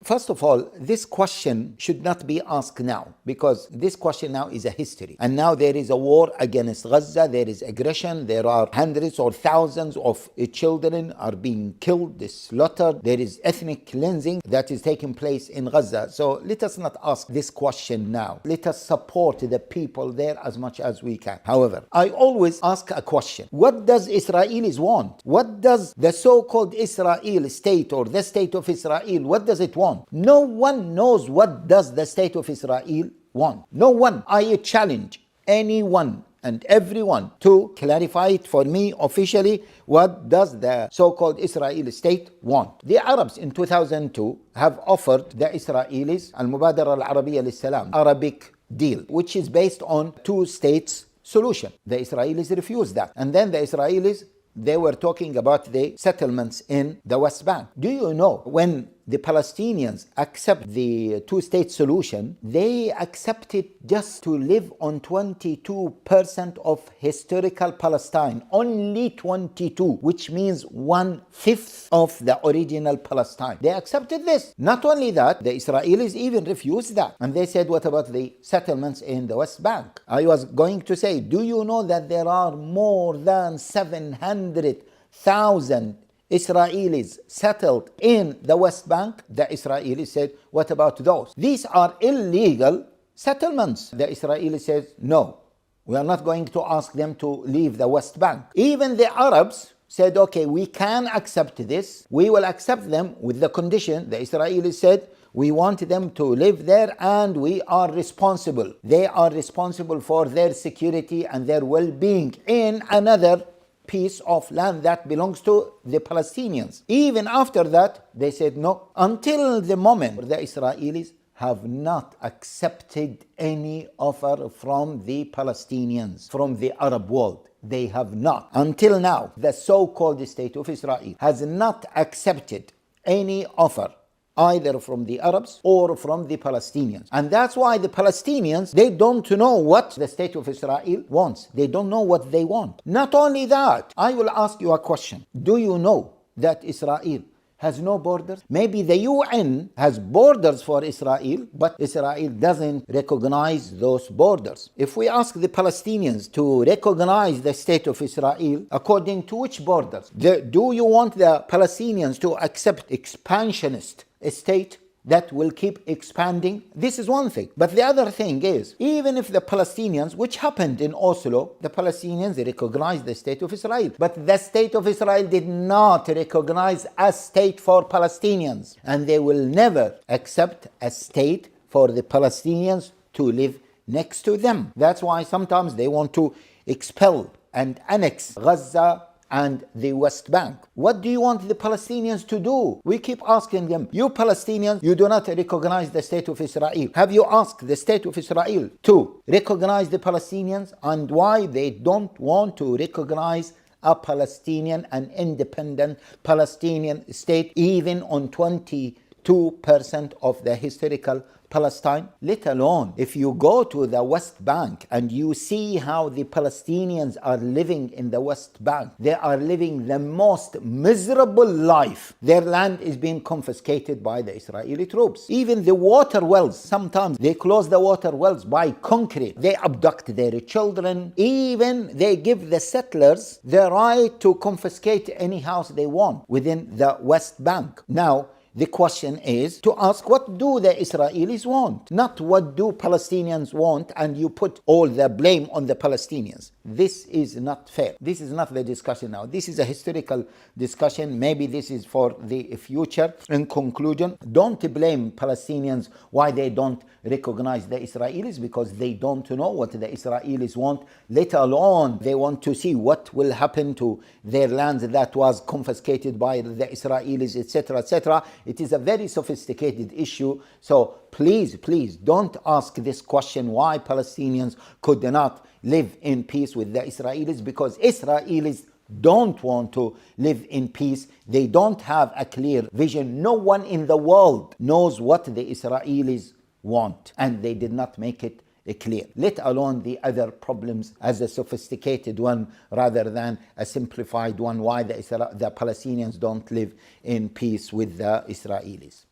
First of all, this question should not be asked now, because this question now is a history. And now there is a war against Gaza, there is aggression, there are hundreds or thousands of children are being killed, slaughtered, there is ethnic cleansing that is taking place in Gaza. So let us not ask this question now. Let us support the people there as much as we can. However, I always ask a question. What does Israelis want? What does the so-called Israel state or the state of Israel, what does it want? No one knows what does the state of Israel want. No one. I challenge anyone and everyone to clarify it for me officially. What does the so-called Israeli state want? The Arabs in 2002 have offered the Israelis Al-Mubadara Al-Arabiyya Lis-Salam, Arabic deal, which is based on two states solution. The Israelis refused that. And then the Israelis, they were talking about the settlements in the West Bank. Do you know, when the Palestinians accept the two-state solution, they accepted just to live on 22% of historical Palestine. Only 22, which means 1/5 of the original Palestine. They accepted this. Not only that, the Israelis even refused that. And they said, what about the settlements in the West Bank? I was going to say, do you know that there are more than 700,000 Israelis settled in the West Bank? The Israelis said, what about those? These are illegal settlements. The Israelis said, no, we are not going to ask them to leave the West Bank. Even the Arabs said, okay, we can accept this. We will accept them with the condition. The Israelis said, we want them to live there and we are responsible. They are responsible for their security and their well-being in another piece of land that belongs to the Palestinians. Even after that, they said no. Until the moment, the Israelis have not accepted any offer from the Palestinians, from the Arab world. They have not. Until now, the so-called state of Israel has not accepted any offer either from the Arabs or from the Palestinians. And that's why the Palestinians, they don't know what the state of Israel wants. They don't know what they want. Not only that, I will ask you a question. Do you know that Israel has no borders? Maybe the UN has borders for Israel, but Israel doesn't recognize those borders. If we ask the Palestinians to recognize the state of Israel, according to which borders? Do you want the Palestinians to accept expansionist a state that will keep expanding? This is one thing. But the other thing is, even if the Palestinians, which happened in Oslo, the Palestinians recognized the state of Israel, but the state of Israel did not recognize a state for Palestinians, and they will never accept a state for the Palestinians to live next to them. That's why sometimes they want to expel and annex Gaza and the West Bank. What do you want the Palestinians to do? We keep asking them, you Palestinians, you do not recognize the state of Israel. Have you asked the state of Israel to recognize the Palestinians, and why they don't want to recognize a Palestinian, an independent Palestinian state, even on 22% of the historical Palestine? Let alone if you go to the West Bank and you see how the Palestinians are living in the West Bank. They are living the most miserable life. Their land is being confiscated by the Israeli troops. Even the water wells, sometimes they close the water wells by concrete. They abduct their children. Even they give the settlers the right to confiscate any house they want within the West Bank. Now, the question is to ask, what do the Israelis want? Not what do Palestinians want, and you put all the blame on the Palestinians. This is not fair. This is not the discussion now. This is a historical discussion. Maybe this is for the future. In conclusion, don't blame Palestinians why they don't recognize the Israelis, because they don't know what the Israelis want, let alone they want to see what will happen to their lands that was confiscated by the Israelis, etc., etc. It is a very sophisticated issue. So please don't ask this question, why Palestinians could not live in peace with the Israelis, because Israelis don't want to live in peace. They don't have a clear vision. No one in the world knows what the Israelis want, and they did not make it clear, let alone the other problems as a sophisticated one rather than a simplified one, why the Palestinians don't live in peace with the Israelis.